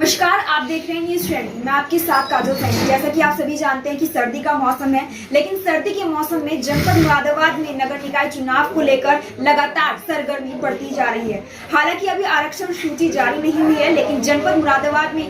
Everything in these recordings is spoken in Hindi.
नमस्कार, आप देख रहे हैं न्यूज ट्रेंडिंग। मैं आपके साथ काजल सैनी। जैसा कि आप सभी जानते हैं कि सर्दी का मौसम है, लेकिन सर्दी के मौसम में जनपद मुरादाबाद में नगर निकाय चुनाव को लेकर लगातार सरगर्मी बढ़ती जा रही है। हालांकि अभी आरक्षण सूची जारी नहीं हुई है, लेकिन जनपद मुरादाबाद में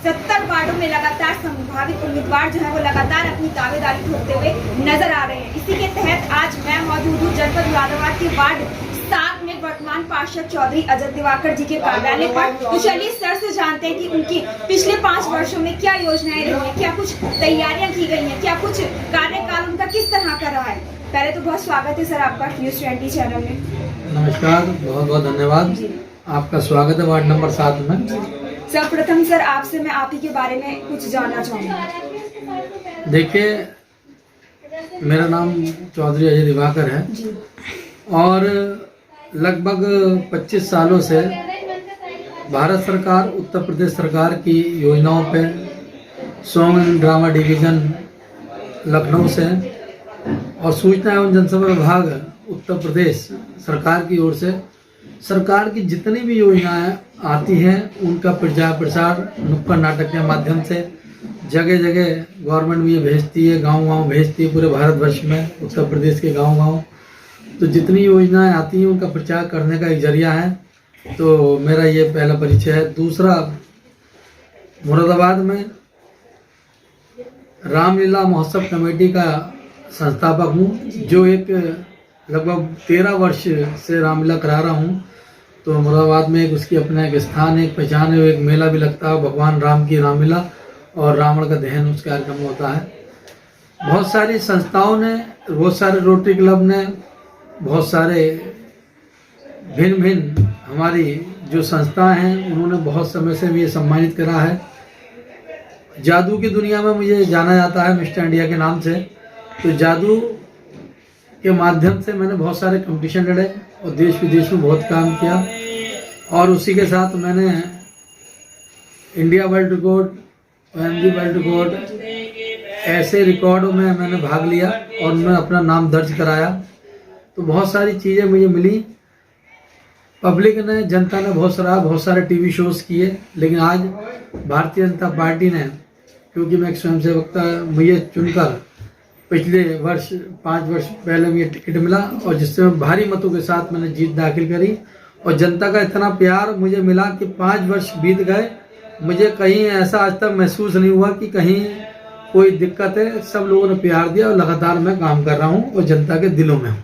70 वार्डों में लगातार संभावित उम्मीदवार जो है वो लगातार अपनी दावेदारी ठोकते हुए नजर आ रहे हैं। इसी के तहत आज मैं मौजूद हूँ जनपद मुरादाबाद के वार्ड 7 में वर्तमान पार्षद चौधरी अजय दिवाकर जी के कार्यालय पर। तो चलिए सर से जानते हैं कि उनकी पिछले 5 वर्षों में क्या योजनाएं रही हैं, क्या कुछ तैयारियां की गई हैं, क्या कुछ कार्यकाल उनका किस तरह का रहा है। पहले तो बहुत स्वागत है सर आपका न्यूज 20 चैनल में। नमस्कार, बहुत बहुत धन्यवाद। आपका स्वागत है वार्ड नंबर 7 में। सर्वप्रथम सर आपसे मैं आप ही के बारे में कुछ जानना चाहूँगी। देखिए, मेरा नाम चौधरी अजय दिवाकर है और लगभग 25 सालों से भारत सरकार, उत्तर प्रदेश सरकार की योजनाओं पे song and drama division Lucknow से और सूचना एवं जनसंपर्क विभाग उत्तर प्रदेश सरकार की ओर से सरकार की जितनी भी योजनाएं आती हैं उनका प्रचार प्रसार नुक्कड़ नाटक के माध्यम से जगह जगह गवर्नमेंट भी भेजती है, गांव-गांव भेजती है, पूरे भारतवर्ष में उत्तर प्रदेश के गांव-गांव। तो जितनी योजनाएं आती हैं उनका प्रचार करने का एक जरिया है। तो मेरा ये पहला परिचय है। दूसरा, मुरादाबाद में रामलीला महोत्सव कमेटी का संस्थापक हूँ, जो एक लगभग 13 वर्ष से रामलीला करा रहा हूँ। तो मुरादाबाद में एक उसकी अपना एक स्थान, एक पहचान है, एक मेला भी लगता है, भगवान राम की रामलीला और रावण का दहन उस कार्यक्रम होता है। बहुत सारी संस्थाओं ने, बहुत सारे रोटरी क्लब ने, बहुत सारे भिन्न भिन्न हमारी जो संस्थाएं हैं उन्होंने बहुत समय से मुझे सम्मानित करा है। जादू की दुनिया में मुझे जाना जाता है मिस्टर इंडिया के नाम से। तो जादू के माध्यम से मैंने बहुत सारे कंपटीशन लड़े और देश विदेश में बहुत काम किया और उसी के साथ मैंने India world record, OMG world record, ऐसे रिकॉर्डों में मैंने भाग लिया और उनमें अपना नाम दर्ज कराया। तो बहुत सारी चीज़ें मुझे मिली। पब्लिक ने, जनता ने बहुत सारे टीवी शोज किए, लेकिन आज भारतीय जनता पार्टी ने, क्योंकि मैं एक स्वयंसेवक था, मुझे चुनकर पिछले वर्ष 5 वर्ष पहले मुझे टिकट मिला और जिससे मैं भारी मतों के साथ मैंने जीत दाखिल करी और जनता का इतना प्यार मुझे मिला कि 5 वर्ष बीत गए, मुझे कहीं ऐसा आज तक महसूस नहीं हुआ कि कहीं कोई दिक्कत है। सब लोगों ने प्यार दिया और लगातार मैं काम कर रहा हूँ और जनता के दिलों में हूँ।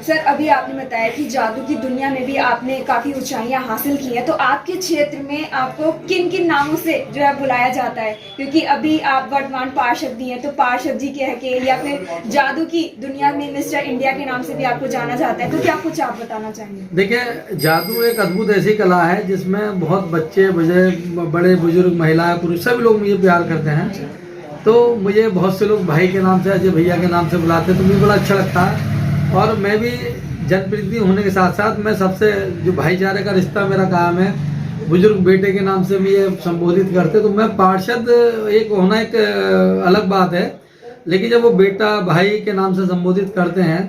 सर, अभी आपने बताया कि जादू की दुनिया में भी आपने काफी ऊंचाइयां हासिल की हैं, तो आपके क्षेत्र में आपको किन किन नामों से जो है बुलाया जाता है? क्योंकि अभी आप वर्तमान पार्षद भी हैं, तो पार्षद जी कह के या फिर जादू की दुनिया में मिस्टर इंडिया के नाम से भी आपको जाना जाता है, तो क्या कुछ आप बताना चाहेंगे? देखिए, जादू एक अद्भुत ऐसी कला है जिसमें बहुत बच्चे, बड़े बुजुर्ग, महिलाएं, पुरुष सभी लोग मुझे प्यार करते हैं। तो मुझे बहुत से लोग भाई के नाम से, अजय भैया के नाम से बुलाते हैं, तो मुझे बड़ा अच्छा लगता है। और मैं भी जनप्रतिनिधि होने के साथ साथ मैं सबसे, जो भाईचारे का रिश्ता मेरा काम है, बुजुर्ग बेटे के नाम से भी ये संबोधित करते। तो मैं पार्षद एक होना एक अलग बात है, लेकिन जब वो बेटा भाई के नाम से संबोधित करते हैं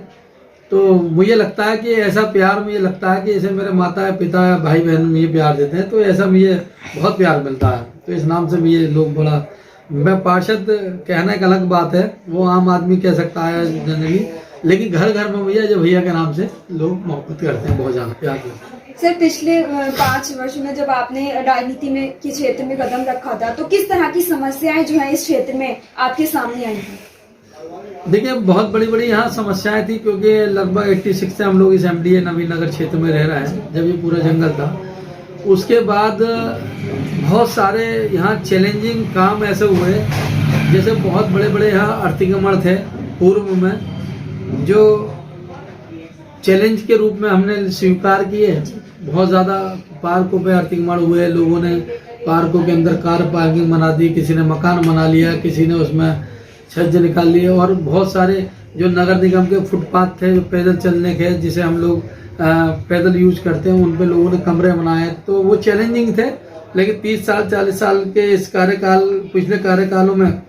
तो मुझे लगता है कि ऐसा प्यार, मुझे लगता है कि जैसे मेरे माता पिता भाई बहन मुझे प्यार देते हैं, तो ऐसा मुझे बहुत प्यार मिलता है। तो इस नाम से मुझे लोग बड़ा, मैं पार्षद कहना एक अलग बात है, वो आम आदमी कह सकता है जनरली, लेकिन घर घर में मुझे अजय भैया के नाम से लोग मोहब्बत करते हैं, बहुत ज़्यादा प्यार करते हैं। सर, पिछले 5 वर्ष में जब आपने राजनीति में के क्षेत्र में कदम रखा था, तो किस तरह की समस्याएं जो है इस क्षेत्र में आपके सामने आई थी? देखिए, बहुत बड़ी बड़ी यहाँ समस्याएं थी, क्योंकि लगभग 86 से हम लोग इस MDA नवीन नगर क्षेत्र में रह रहे हैं, जब ये पूरा जंगल था। उसके बाद बहुत सारे यहाँ चैलेंजिंग काम ऐसे हुए, जैसे बहुत बड़े बड़े यहाँ अतिक्रमण थे पूर्व में, जो चैलेंज के रूप में हमने स्वीकार किए। बहुत ज़्यादा पार्कों पे अतिक्रमण हुए, लोगों ने पार्कों के अंदर कार पार्किंग बना दी, किसी ने मकान बना लिया, किसी ने उसमें छज्जे निकाल लिए, और बहुत सारे जो नगर निगम के फुटपाथ थे, जो पैदल चलने के, जिसे हम लोग पैदल यूज करते हैं, उन पे लोगों ने कमरे बनाए। तो वो चैलेंजिंग थे, लेकिन 30 साल 40 साल के इस कार्यकाल, पिछले कार्यकालों में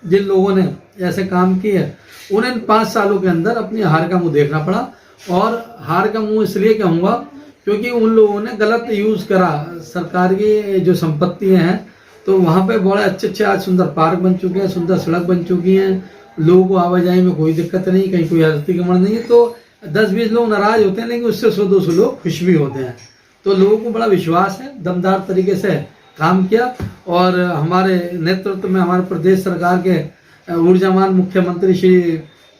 जिन लोगों ने ऐसे काम किए, उन्हें 5 सालों के अंदर अपनी हार का मुंह देखना पड़ा। और हार का मुंह इसलिए कहूँगा क्योंकि उन लोगों ने गलत यूज करा सरकार की जो संपत्तियां हैं। तो वहाँ पे बड़े अच्छे अच्छे आज सुंदर पार्क बन चुके हैं, सुंदर सड़क बन चुकी हैं, लोगों को आवाजाही में कोई दिक्कत नहीं, कहीं कोई अतिक्रमण नहीं है। तो 10-20 लोग नाराज होते हैं, लेकिन उससे 100-200 लोग खुश भी होते हैं। तो लोगों को बड़ा विश्वास है, दमदार तरीके से काम किया। और हमारे नेतृत्व में हमारे प्रदेश सरकार के ऊर्जावान मुख्यमंत्री श्री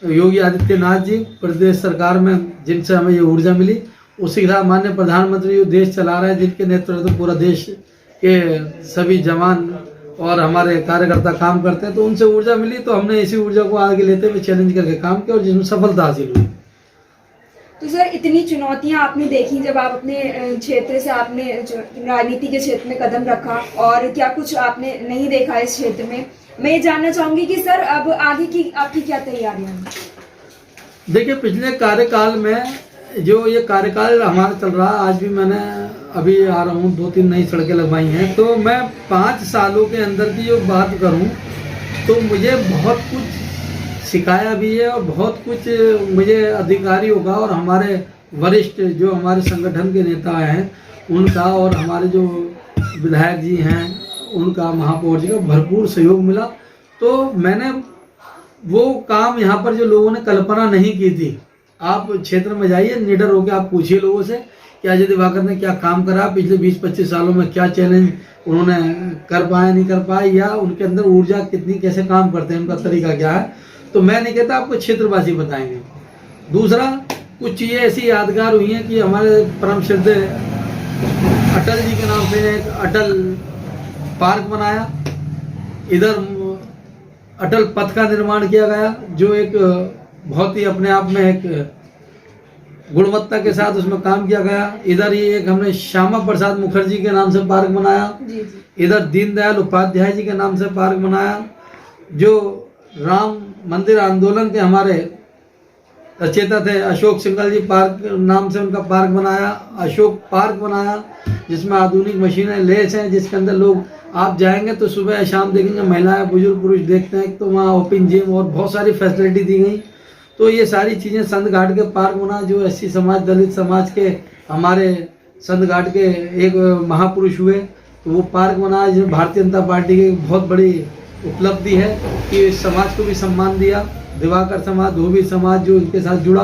योगी आदित्यनाथ जी, प्रदेश सरकार में जिनसे हमें ये ऊर्जा मिली, उसी के साथ माननीय प्रधानमंत्री जो देश चला रहे हैं, जिनके नेतृत्व में पूरा देश के सभी जवान और हमारे कार्यकर्ता काम करते हैं, तो उनसे ऊर्जा मिली। तो हमने इसी ऊर्जा को आगे लेते हुए चैलेंज करके काम किया और जिसमें सफलता हासिल हुई। तो सर, इतनी चुनौतियां आपने देखी जब आप अपने क्षेत्र से आपने जो राजनीति के क्षेत्र में कदम रखा, और क्या कुछ आपने नहीं देखा इस क्षेत्र में? मैं ये जानना चाहूंगी कि सर अब आगे की आपकी क्या तैयारियां हैं? देखिए, पिछले कार्यकाल में जो ये कार्यकाल हमारा चल रहा है, आज भी मैंने अभी आ रहा हूँ 2-3 नई सड़कें लगवाई हैं। तो मैं 5 सालों के अंदर की जो बात करूँ तो मुझे बहुत कुछ सिखाया भी है और बहुत कुछ मुझे अधिकारियों का और हमारे वरिष्ठ जो हमारे संगठन के नेता हैं उनका और हमारे जो विधायक जी हैं उनका, महापौर जी का भरपूर सहयोग मिला। तो मैंने वो काम यहाँ पर जो लोगों ने कल्पना नहीं की थी, आप क्षेत्र में जाइए, निडर होकर आप पूछिए लोगों से कि अजय दिवाकर ने क्या काम करा पिछले 20-25 सालों में, क्या चैलेंज उन्होंने कर पाए नहीं कर पाए, या उनके अंदर ऊर्जा कितनी, कैसे काम करते हैं, उनका तरीका क्या है। तो मैं नहीं कहता, आपको क्षेत्रवासी बताएंगे। दूसरा, कुछ चीज़ें ऐसी यादगार हुई हैं कि हमारे परम श्रद्धेय अटल जी के नाम से एक अटल पार्क बनाया, इधर अटल पथ का निर्माण किया गया, जो एक बहुत ही अपने आप में एक गुणवत्ता के साथ उसमें काम किया गया। इधर ही एक हमने श्यामा प्रसाद मुखर्जी के नाम से पार्क बनाया, इधर दीनदयाल उपाध्याय जी के नाम से पार्क बनाया, जो राम मंदिर आंदोलन के हमारे रचयिता थे अशोक सिंघल जी, पार्क नाम से उनका पार्क बनाया, अशोक पार्क बनाया, जिसमें आधुनिक मशीनें लेस हैं, जिसके अंदर लोग आप जाएंगे तो सुबह शाम देखेंगे महिलाएं बुजुर्ग पुरुष देखते हैं। तो वहाँ ओपन जिम और बहुत सारी फैसिलिटी दी गई। तो ये सारी चीज़ें संत घाट के पार्क बना, जो एससी समाज, दलित समाज के हमारे संत घाट के एक महापुरुष हुए, तो वो पार्क बना, जो भारतीय जनता पार्टी की बहुत बड़ी उपलब्धि है कि समाज को भी सम्मान दिया। दिवाकर समाज, धोबी समाज जो इनके साथ जुड़ा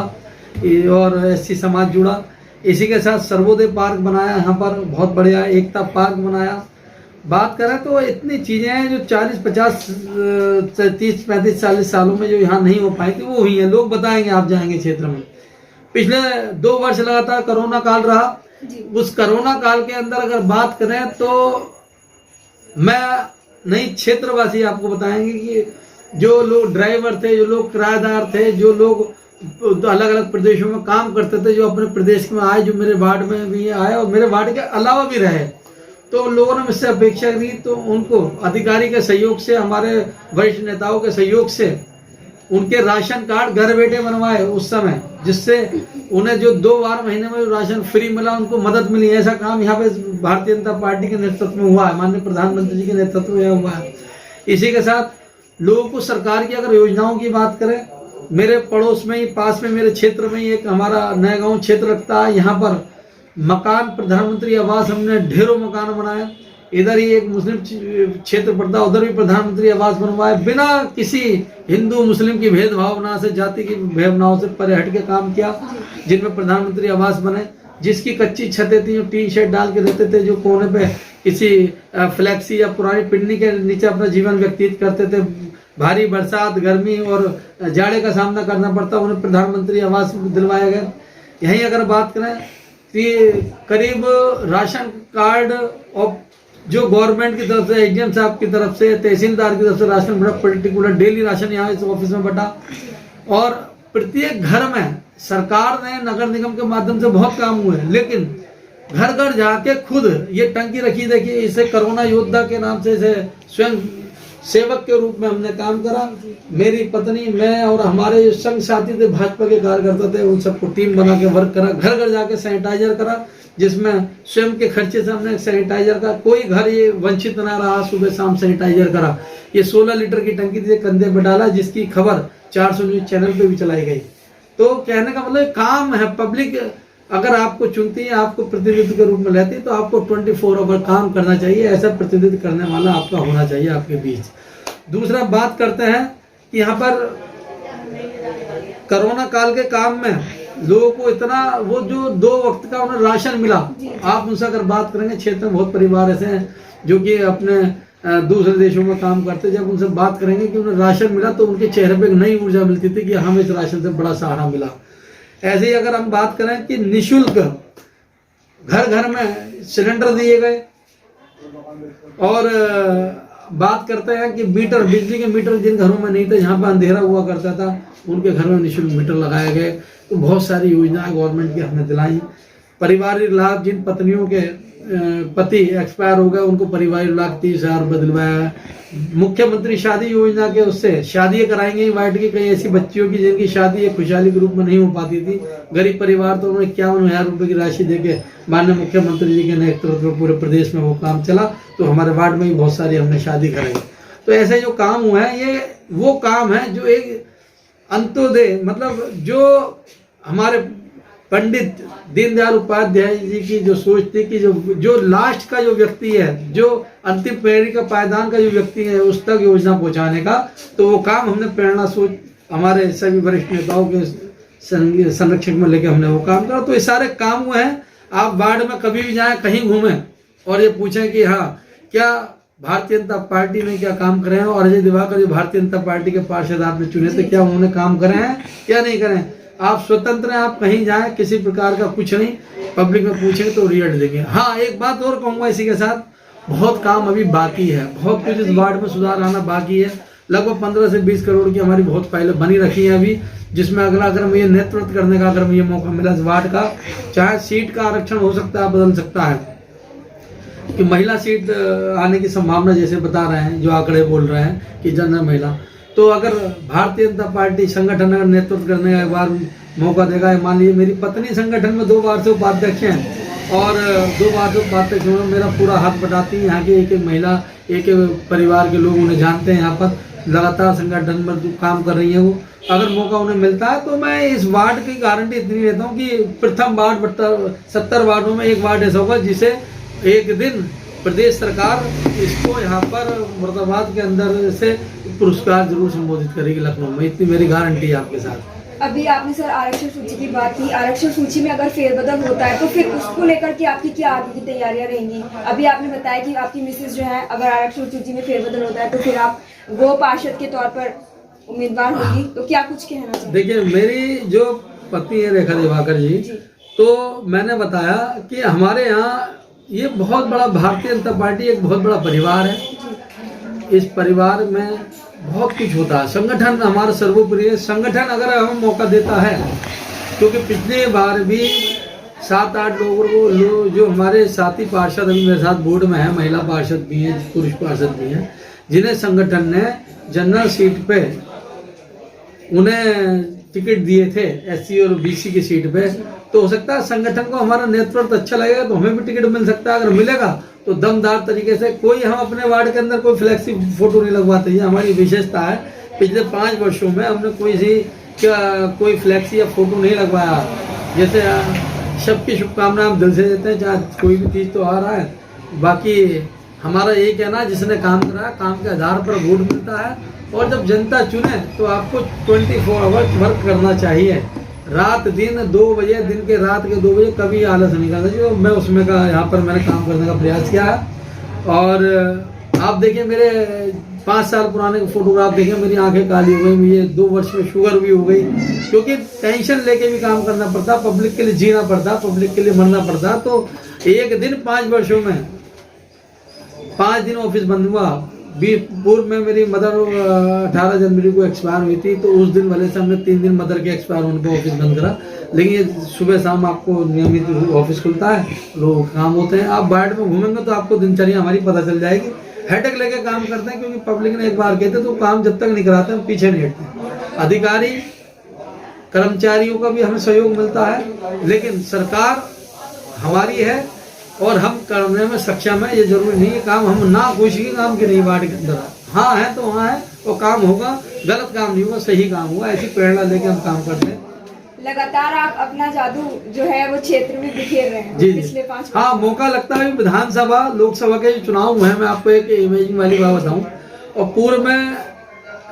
और एससी समाज जुड़ा। इसी के साथ सर्वोदय पार्क बनाया, यहाँ पर बहुत बढ़िया एकता पार्क बनाया। बात करें तो इतनी चीज़ें हैं जो 40-50, 30-35, 40 सालों में जो यहाँ नहीं हो पाई थी, वो हुई हैं। लोग बताएंगे, आप जाएंगे क्षेत्र में। पिछले 2 वर्ष लगातार कोरोना काल रहा। उस कोरोना काल के अंदर अगर बात करें तो मैं नहीं, क्षेत्रवासी आपको बताएंगे कि जो लोग ड्राइवर थे, जो लोग किराएदार थे, जो लोग अलग अलग प्रदेशों में काम करते थे, जो अपने प्रदेश में आए, जो मेरे वार्ड में भी आए और मेरे वार्ड के अलावा भी रहे, तो लोगों ने मुझसे अपेक्षा की। तो उनको अधिकारी के सहयोग से, हमारे वरिष्ठ नेताओं के सहयोग से उनके राशन कार्ड घर बैठे बनवाए उस समय, जिससे उन्हें जो 2 बार महीने में राशन फ्री मिला, उनको मदद मिली। ऐसा काम यहाँ पे भारतीय जनता पार्टी के नेतृत्व में हुआ है, माननीय प्रधानमंत्री जी के नेतृत्व में हुआ है। इसी के साथ लोगों को सरकार की अगर योजनाओं की बात करें, मेरे पड़ोस में ही, पास में, मेरे क्षेत्र में ही एक हमारा नया गाँव क्षेत्र लगता है, यहाँ पर मकान, प्रधानमंत्री आवास, हमने ढेरों मकान बनाए। इधर ही एक मुस्लिम क्षेत्र पड़ता, उधर भी प्रधानमंत्री आवास बनवाए, बिना किसी हिंदू मुस्लिम की भेदभावना से, जाति की भावनाओं से परे हट के काम किया, जिनमें प्रधानमंत्री आवास बने। जिसकी कच्ची छतें थी, जो टीन शेड डाल के रहते थे, जो कोने पे किसी फ्लैक्सी या पुरानी पिन्नी के नीचे अपना जीवन व्यतीत करते थे, भारी बरसात, गर्मी और जाड़े का सामना करना पड़ता, उन्हें प्रधानमंत्री आवास दिलवाया गया। यहीं अगर बात करें कि करीब राशन कार्ड और जो गवर्नमेंट की तरफ से, एडीएम साहब की तरफ से, तहसीलदार की तरफ से राशन बड़ा पर्टिकुलर डेली राशन यहाँ इस ऑफिस में बटा, और प्रत्येक घर में सरकार ने, नगर निगम के माध्यम से बहुत काम हुए, लेकिन घर घर जाके खुद ये टंकी रखी, देखिए, इसे कोरोना योद्धा के नाम से इसे स्वयं सेवक के रूप में हमने काम करा। मेरी पत्नी, मैं और हमारे जो संघ साथी थे, भाजपा के कार्यकर्ता थे, उन सबको टीम बना के वर्क करा, घर घर जाके सैनिटाइजर करा, जिसमें स्वयं के खर्चे से हमने सैनिटाइजर का कोई घर ये वंचित ना रहा, सुबह शाम सैनिटाइजर करा। ये 16 लीटर की टंकी थी, कंधे पे डाला, जिसकी खबर 400 न्यूज चैनल पे भी चलाई गई। तो कहने का मतलब काम है, पब्लिक अगर आपको चुनती है, आपको प्रतिनिधि के रूप में लेती है, तो आपको 24 आवर काम करना चाहिए। ऐसा प्रतिनिधि करने वाला आपका होना चाहिए आपके बीच। दूसरा बात करते हैं कि यहाँ पर कोरोना काल के काम में लोगों को इतना, वो जो 2 वक्त का उन्हें राशन मिला, आप उनसे अगर बात करेंगे, क्षेत्र में बहुत परिवार ऐसे हैं जो कि अपने दूसरे देशों में काम करते, जब उनसे बात करेंगे कि उन्हें राशन मिला तो उनके चेहरे पे एक नई ऊर्जा मिलती थी कि हमें इस राशन से बड़ा सहारा मिला। ऐसे ही अगर हम बात करें कि निःशुल्क घर घर में सिलेंडर दिए गए, और बात करते हैं कि मीटर, बिजली के मीटर जिन घरों में नहीं थे, जहाँ पर अंधेरा हुआ करता था, उनके घर में निःशुल्क मीटर लगाए गए। तो बहुत सारी योजनाएं गवर्नमेंट की हमने दिलाई। पारिवारिक लाभ, जिन पत्नियों के पति एक्सपायर हो गए, उनको पारिवारिक लाभ 30,000 रुपये दिलवाया। मुख्यमंत्री शादी योजना के उससे शादी कराएंगे वार्ड की कई ऐसी बच्चियों की जिनकी शादी एक खुशहाली के रूप में नहीं हो पाती थी, गरीब परिवार, तो उन्हें 51,000 रुपये की राशि देके माननीय मुख्यमंत्री जी के नेतृत्व में पूरे प्रदेश में वो काम चला। तो हमारे वार्ड में ही बहुत सारी हमने शादी कराई। तो ऐसे जो काम हुआ है, ये वो काम है जो एक अंत्योदय, मतलब जो हमारे पंडित दीनदयाल उपाध्याय जी की जो सोच थी कि जो लास्ट का जो व्यक्ति है, जो अंतिम पीढ़ी का पायदान का जो व्यक्ति है, उस तक योजना पहुंचाने का, तो वो काम हमने प्रेरणा सोच हमारे सभी वरिष्ठ नेताओं के संरक्षक में लेके हमने वो काम करा। तो ये सारे काम हुए हैं। आप वार्ड में कभी भी जाएं, कहीं घूमें और ये पूछें कि हाँ, क्या भारतीय जनता पार्टी ने क्या काम करे हैं, और अजय दिवाकर जो भारतीय जनता पार्टी के पार्षद आपने चुने थे, क्या उन्होंने काम करे हैं क्या नहीं करे हैं। आप स्वतंत्र हैं, आप कहीं जाएं, किसी प्रकार का कुछ नहीं, पब्लिक में पूछेंगे तो रिजल्ट देंगे। हाँ, एक बात और कहूँगा इसी के साथ, बहुत काम अभी बाकी है, बहुत कुछ इस वार्ड में सुधार आना बाकी है। लगभग 15 से 20 करोड़ की हमारी बहुत पहले बनी रखी है अभी, जिसमें अगर मुझे नेतृत्व करने का अगर मुझे मौका मिला इस वार्ड का, चाहे सीट का आरक्षण हो सकता है, बदल सकता है, कि महिला सीट आने की संभावना जैसे बता रहे हैं, जो आंकड़े बोल रहे हैं कि जनरल महिला, तो अगर भारतीय जनता पार्टी संगठन अगर नेतृत्व करने का एक बार मौका देगा, मान लीजिए मेरी पत्नी संगठन में 2 बार से उपाध्यक्ष हैं, और 2 बार से उपाध्यक्ष में मेरा पूरा हाथ बटाती है। यहाँ की एक एक महिला, एक एक परिवार के लोग उन्हें जानते हैं, यहाँ पर लगातार संगठन में जो काम कर रही है वो, अगर मौका उन्हें मिलता है तो मैं इस वार्ड की गारंटी इतनी लेता हूँ कि प्रथम वार्ड 70 वार्डों में एक वार्ड ऐसा होगा जिसे एक दिन प्रदेश सरकार इसको यहाँ पर मुर्दाबाद के अंदर से पुरस्कार जरूर संबोधित करेगी लखनऊ में, इतनी मेरी गारंटी है आपके साथ। अभी आपने सर आरक्षण सूची की बात की, आरक्षण सूची में अगर फेरबदल होता है तो फिर उसको लेकर के आपकी क्या आगे की तैयारियां रहेंगी? अभी आपने बताया कि आपकी मिसेज जो है, अगर आरक्षण सूची में फेरबदल होता है तो फिर आप वो पार्षद के तौर पर उम्मीदवार होगी, तो क्या कुछ कहना चाहिए? देखिए, मेरी जो पत्नी है रेखा दिवाकर जी, तो मैंने बताया कि हमारे यहाँ ये बहुत बड़ा भारतीय जनता पार्टी एक बहुत बड़ा परिवार है। इस परिवार में बहुत कुछ होता है। संगठन हमारा सर्वोपरि है। संगठन अगर हमें मौका देता है, क्योंकि पिछले बार भी 7-8 लोगों को जो हमारे साथी पार्षद अभी मेरे साथ बोर्ड में है, महिला पार्षद भी हैं, पुरुष पार्षद भी हैं, जिन्हें संगठन ने जनरल सीट पे उन्हें टिकट दिए थे, एससी और बीसी की सीट पे। तो हो सकता है संगठन को हमारा नेतृत्व अच्छा लगेगा तो हमें भी टिकट मिल सकता है। अगर मिलेगा तो दमदार तरीके से, कोई हम अपने वार्ड के अंदर कोई फ्लैक्सी फोटो नहीं लगवाते, ये हमारी विशेषता है। पिछले 5 वर्षों में हमने कोई फ्लैक्सी या फोटो नहीं लगवाया। जैसे सबकी शुभकामनाएं हम दिल से देते हैं, चाहे कोई भी चीज़ तो आ रहा है। बाकी हमारा ये कहना, जिसने काम करा, काम के आधार पर वोट मिलता है, और जब जनता चुने तो आपको 24 आवर्स वर्क करना चाहिए, रात दिन 2 बजे, दिन के रात के 2 बजे कभी आलस नहीं करना चाहिए। मैं उसमें का यहाँ पर मैंने काम करने का प्रयास किया है। और आप देखिए, मेरे 5 साल पुराने फोटोग्राफ देखें, मेरी आंखें काली हो गई, मुझे 2 वर्ष में शुगर भी हो गई, क्योंकि टेंशन लेके भी काम करना पड़ता, पब्लिक के लिए जीना पड़ता, पब्लिक के लिए मरना पड़ता। तो एक दिन 5 वर्षों में 5 दिन ऑफिस बंद हुआ। पूर्व में मेरी मदर 18 जनवरी को एक्सपायर हुई थी, तो उस दिन वाले से हमने 3 दिन मदर के एक्सपायर होने पर ऑफिस बंद करा। लेकिन ये सुबह शाम आपको नियमित ऑफिस खुलता है, लोग काम होते हैं। आप वार्ड में घूमेंगे तो आपको दिनचर्या हमारी पता चल जाएगी। हेडेक लेके काम करते हैं, क्योंकि पब्लिक ने एक बार कहते तो काम जब तक नहीं कराते हम पीछे नहीं हटते। अधिकारी कर्मचारियों का भी हमें सहयोग मिलता है, लेकिन सरकार हमारी है और हम करने में सक्षम है। ये जरूरी नहीं है काम हम ना कोशिश की काम की नहीं, वार्ड के अंदर हाँ है तो हाँ है, और काम होगा, गलत काम नहीं होगा, सही काम होगा, ऐसी प्रेरणा लेके हम काम करते हैं। लगातार आप अपना जादू जो है वो क्षेत्र में बिखेर रहे हैं जी पिछले 5 हाँ, मौका लगता है। विधानसभा लोकसभा के जो चुनाव हुए हैं, मैं आपको एक इमेजिंग वाली बात बताऊं, और पूर्व में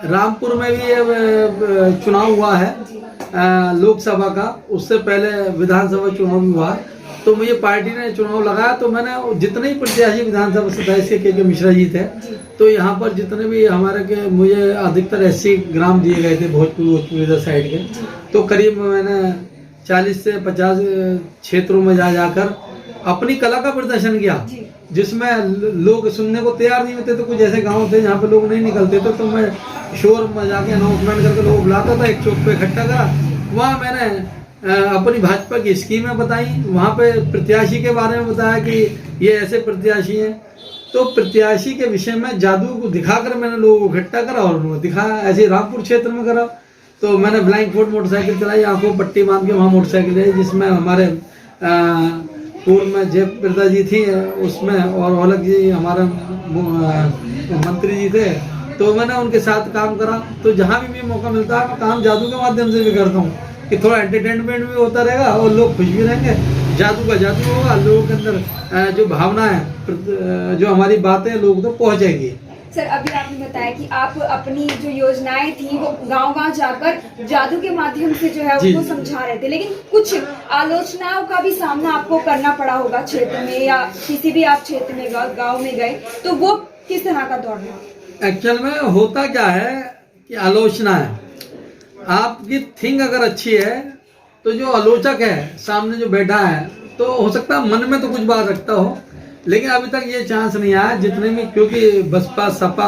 रामपुर में भी ये चुनाव हुआ है लोकसभा का, उससे पहले विधानसभा चुनाव भी हुआ। तो मुझे पार्टी ने चुनाव लगाया, तो मैंने जितने ही प्रत्याशी विधानसभा सदस्य के मिश्रा जी थे, तो यहाँ पर जितने भी हमारे के मुझे अधिकतर SC ग्राम दिए गए थे भोजपुर इधर साइड के, तो करीब मैंने 40 से 50 क्षेत्रों में जाकर अपनी कला का प्रदर्शन किया, जिसमें लोग सुनने को तैयार नहीं होते। तो कुछ ऐसे गांव थे जहाँ पे लोग नहीं निकलते थे, तो मैं शोर में जाके अनाउंसमेंट करके लोग बुलाता था, एक चौक पे इकट्ठा करा, वहाँ मैंने अपनी भाजपा की स्कीमें बताई, वहाँ पे प्रत्याशी के बारे में बताया कि ये ऐसे प्रत्याशी हैं। तो प्रत्याशी के विषय में जादू को दिखाकर मैंने लोगों को इकट्ठा करा और उनको दिखाया। ऐसे रामपुर क्षेत्र में करा, तो मैंने ब्लाइंड फोर्ड मोटरसाइकिल चलाई, आंखों पट्टी बांध के वहाँ मोटरसाइकिल है, जिसमें हमारे पूर्व में जयप्रदा जी थी उसमें, और औलख जी हमारे मंत्री जी थे, तो मैंने उनके साथ काम करा। तो जहाँ भी मौका मिलता है काम जादू के माध्यम से भी करता हूँ कि थोड़ा एंटरटेनमेंट भी होता रहेगा और लोग खुश भी रहेंगे। जादू का जादू होगा, लोगों के अंदर जो भावना है, जो हमारी बातें लोगों तक पहुँचेंगी। सर, अभी आपने बताया कि आप अपनी जो योजनाएं थी वो गांव-गांव जाकर जादू के माध्यम से जो है उनको समझा रहे थे, लेकिन कुछ आलोचनाओं का भी सामना आपको करना पड़ा होगा क्षेत्र में, या किसी भी आप क्षेत्र में गांव में गए, तो वो किस तरह का दौर रहा? एक्चुअल में होता क्या है कि आलोचना है, आपकी थिंग अगर अच्छी है तो जो आलोचक है सामने जो बैठा है, तो हो सकता है मन में तो कुछ बात रखता हो, लेकिन अभी तक ये चांस नहीं आया जितने भी, क्योंकि बसपा सपा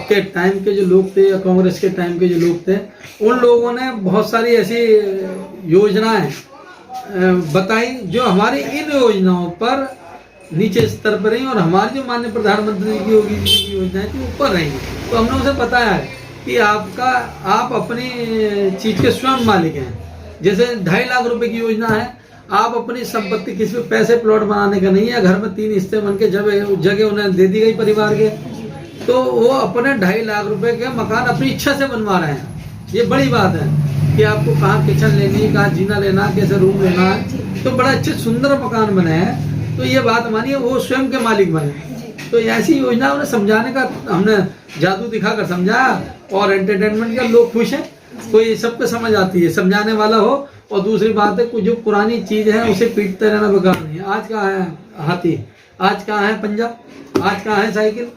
के टाइम के जो लोग थे या कांग्रेस के टाइम के जो लोग थे, उन लोगों ने बहुत सारी ऐसी योजनाएं बताई जो हमारी इन योजनाओं पर नीचे स्तर पर रही, और हमारी जो माननीय प्रधानमंत्री की योगी जी की योजनाएं थी ऊपर रही। तो हमने उसे बताया है कि आप अपनी चीज के स्वयं मालिक हैं। जैसे 2.5 लाख रुपए की योजना है, आप अपनी संपत्ति किसी पे पैसे प्लॉट बनाने का नहीं है, घर में 3 हिस्से बन के जगह उन्हें दे दी गई परिवार के, तो वो अपने 2.5 लाख रुपए के मकान अपनी इच्छा से बनवा रहे हैं। ये बड़ी बात है कि आपको कहाँ किचन लेनी है, कहाँ जीना लेना है, कैसे रूम लेना है, तो बड़ा अच्छे सुंदर मकान बने हैं। तो ये बात मानिए वो स्वयं के मालिक बने। तो ऐसी योजना उन्हें समझाने का हमने जादू दिखाकर समझाया, और एंटरटेनमेंट का लोग खुश हैं, कोई सबको समझ आती है, समझाने वाला हो। और दूसरी बात है, कुछ जो पुरानी चीज है उसे पीटते रहना बेकार नहीं है। आज कहाँ है हाथी, आज कहाँ है पंजा, आज कहाँ है साइकिल।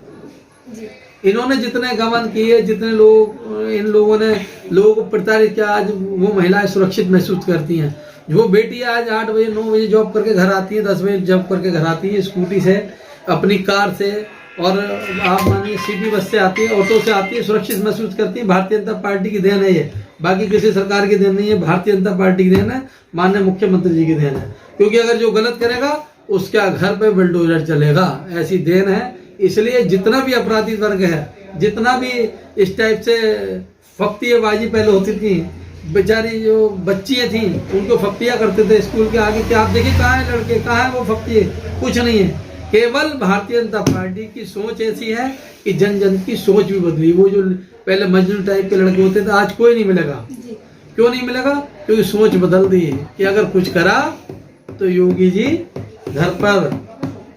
इन्होंने जितने गमन किए, जितने लोग, इन लोगों ने लोगों को प्रताड़ित किया, आज वो महिलाएं सुरक्षित महसूस करती हैं। वो बेटी आज 8 बजे 9 बजे जॉब करके घर आती है, 10 बजे जॉब करके घर आती है, स्कूटी से, अपनी कार से, और आप मानिए सिटी बस से आती है, ऑटो से आती है, सुरक्षित महसूस करती है। भारतीय जनता पार्टी की देन है ये, बाकी किसी सरकार की देन नहीं है, भारतीय जनता पार्टी की देन है, माननीय मुख्यमंत्री जी की देन है। क्योंकि अगर जो गलत करेगा उसका घर पे बुलडोजर चलेगा, ऐसी देन है। इसलिए जितना भी अपराधी वर्ग है, जितना भी इस टाइप से फप्तियाबाजी पहले होती थी, बेचारी जो बच्चियां थी उनको फप्तियां करते थे स्कूल के आगे, क्या आप देखिए कहाँ है लड़के, कहाँ है वो फप्तिये, कुछ नहीं है। केवल भारतीय जनता पार्टी की सोच ऐसी है कि जन जन की सोच भी बदली। वो जो पहले मजनू टाइप के लड़के होते थे, आज कोई नहीं मिलेगा। क्यों नहीं मिलेगा? क्योंकि सोच बदल दी है कि अगर कुछ करा तो योगी जी घर पर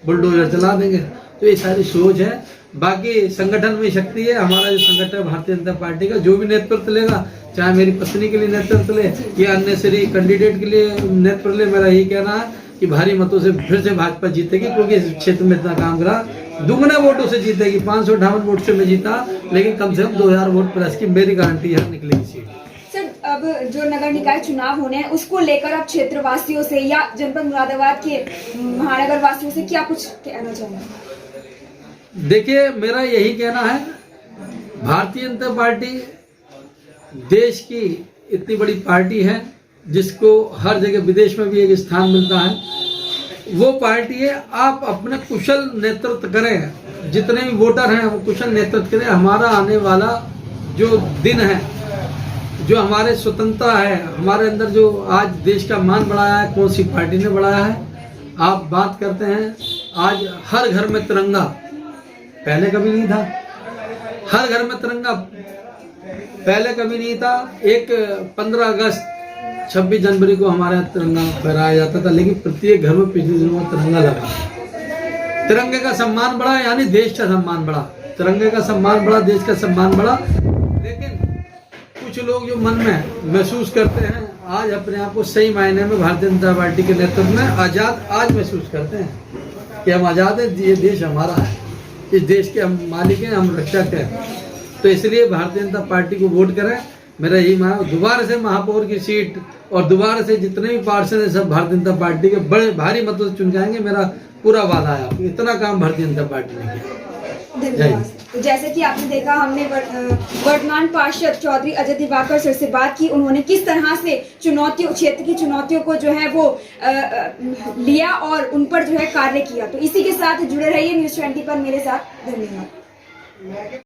बुलडोजर चला देंगे। तो ये सारी सोच है। बाकी संगठन में शक्ति है। हमारा जो संगठन है भारतीय जनता पार्टी का, जो भी नेतृत्व लेगा, चाहे मेरी पत्नी के लिए नेतृत्व ले या अन्य श्री कैंडिडेट के लिए नेतृत्व ले, मेरा यही कहना है कि भारी मतों से फिर से भाजपा जीतेगी। क्योंकि इस क्षेत्र में इतना काम करा, दुगने वोटों से जीतेगी। 558 वोट से मैं जीता, लेकिन कम से कम 2000 वोट प्लस की मेरी गारंटी है निकलेगी सीट। सर, अब जो नगर निकाय चुनाव होने हैं उसको लेकर आप क्षेत्रवासियों से या जनपद मुरादाबाद के महानगर वासियों से क्या कुछ कहना चाहेंगे? देखिए, मेरा यही कहना है, भारतीय जनता पार्टी देश की इतनी बड़ी पार्टी है जिसको हर जगह विदेश में भी एक स्थान मिलता है। वो पार्टी है, आप अपने कुशल नेतृत्व करें, जितने भी वोटर हैं वो कुशल नेतृत्व करें। हमारा आने वाला जो दिन है, जो हमारे स्वतंत्रता है, हमारे अंदर जो आज देश का मान बढ़ाया है, कौन सी पार्टी ने बढ़ाया है? आप बात करते हैं, आज हर घर में तिरंगा, पहले कभी नहीं था। हर घर में तिरंगा पहले कभी नहीं था। एक 15 अगस्त 26 जनवरी को हमारे यहाँ तिरंगा फहराया जाता था, लेकिन प्रत्येक घर में पिछले दिनों में तिरंगा लगा। तिरंगे का सम्मान बढ़ा, यानी देश का सम्मान बढ़ा। तिरंगे का सम्मान बढ़ा, देश का सम्मान बढ़ा। लेकिन कुछ लोग जो मन में महसूस करते हैं, आज अपने आप को सही मायने में भारतीय जनता पार्टी के नेतृत्व में आज़ाद आज महसूस करते हैं कि हम आज़ाद हैं, ये देश हमारा है, इस देश के हम मालिक हैं, हम रक्षक हैं। तो इसलिए भारतीय जनता पार्टी को वोट करें। मेरा यही मानना, दोबारा से महापौर की सीट और दोबारा से जितने भी पार्षद हैं सब भारतीय जनता पार्टी के बड़े भारी मतों से चुन के आएंगे। मेरा पूरा वादा है, इतना काम भारतीय जनता पार्टी ने किया। धन्यवाद। तो जैसे कि आपने देखा, हमने वर्तमान पार्षद चौधरी अजय दिवाकर सर से बात की। उन्होंने किस तरह से चुनौतियों, क्षेत्र की चुनौतियों को जो है वो लिया और उन पर जो है कार्य किया। तो इसी के साथ जुड़े रहिए न्यूज़ 20 पर मेरे साथ। धन्यवाद।